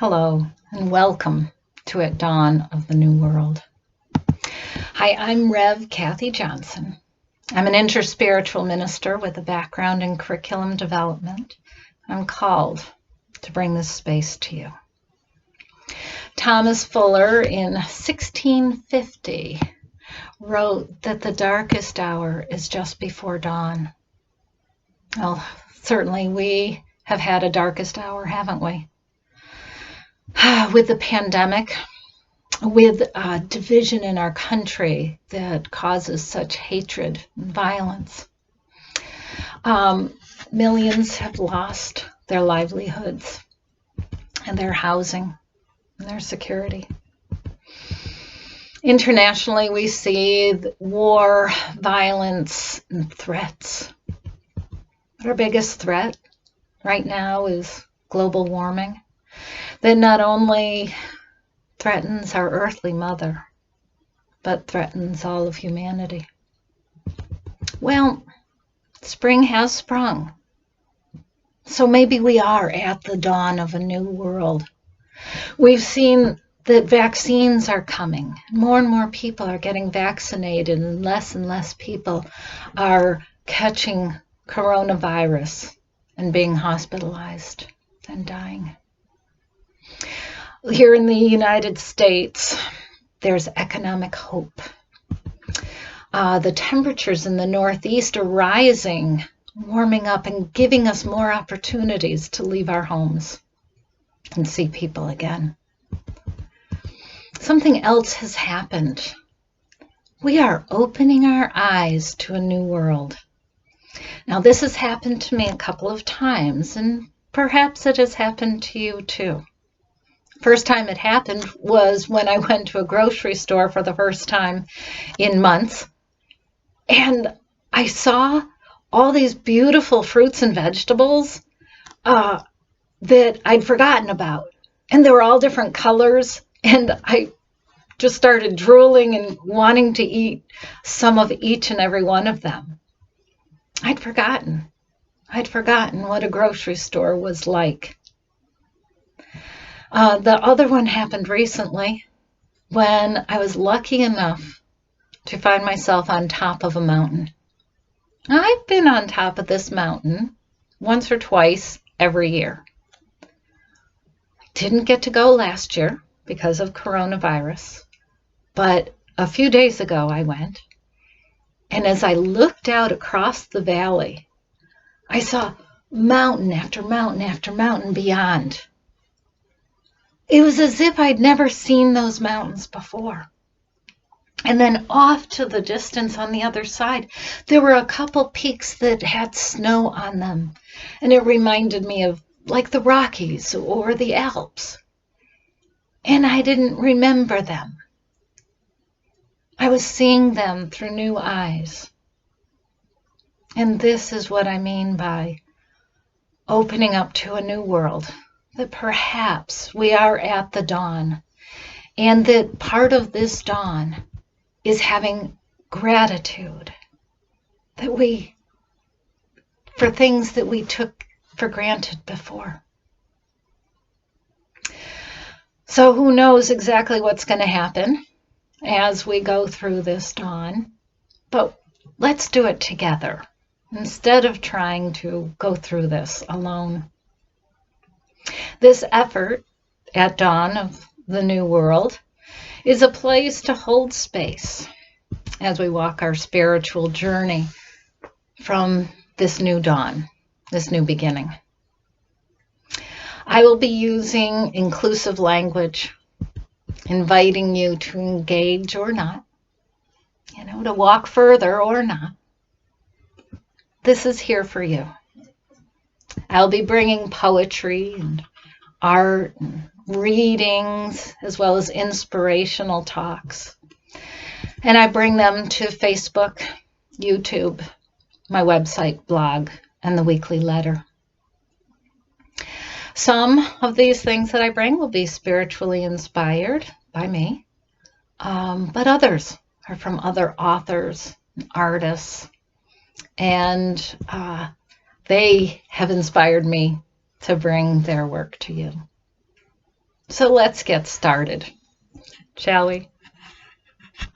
Hello, and welcome to At Dawn of the New World. Hi, I'm Rev. Kathy Johnson. I'm an interspiritual minister with a background in curriculum development. I'm called to bring this space to you. Thomas Fuller in 1650 wrote that the darkest hour is just before dawn. Well, certainly we have had a darkest hour, haven't we? With the pandemic, with division in our country that causes such hatred and violence. Millions have lost their livelihoods and their housing and their security. Internationally, we see war, violence, and threats. But our biggest threat right now is global warming, that not only threatens our earthly mother, but threatens all of humanity. Well, spring has sprung. So maybe we are at the dawn of a new world. We've seen that vaccines are coming. More and more people are getting vaccinated, and less people are catching coronavirus and being hospitalized and dying. Here in the United States, there's economic hope. The temperatures in the Northeast are rising, warming up, and giving us more opportunities to leave our homes and see people again. Something else has happened. We are opening our eyes to a new world. Now, this has happened to me a couple of times, and perhaps it has happened to you too. First time it happened was when I went to a grocery store for the first time in months, and I saw all these beautiful fruits and vegetables that I'd forgotten about, and they were all different colors, and I just started drooling and wanting to eat some of each and every one of them. I'd forgotten what a grocery store was like. The other one happened recently when I was lucky enough to find myself on top of a mountain. I've been on top of this mountain once or twice every year. I didn't get to go last year because of coronavirus, but a few days ago I went, and as I looked out across the valley, I saw mountain after mountain after mountain beyond. It was as if I'd never seen those mountains before. And then off to the distance on the other side, there were a couple peaks that had snow on them. And it reminded me of like the Rockies or the Alps. And I didn't remember them. I was seeing them through new eyes. And this is what I mean by opening up to a new world. That perhaps we are at the dawn, and that part of this dawn is having gratitude for things that we took for granted before. So who knows exactly what's going to happen as we go through this dawn, but let's do it together instead of trying to go through this alone. This effort at dawn of the new world is a place to hold space as we walk our spiritual journey from this new dawn, this new beginning. I will be using inclusive language, inviting you to engage or not, to walk further or not. This is here for you. I'll be bringing poetry and art and readings as well as inspirational talks. And I bring them to Facebook, YouTube, my website, blog, and the weekly letter. Some of these things that I bring will be spiritually inspired by me, but others are from other authors and artists, and they have inspired me to bring their work to you. So let's get started, shall we?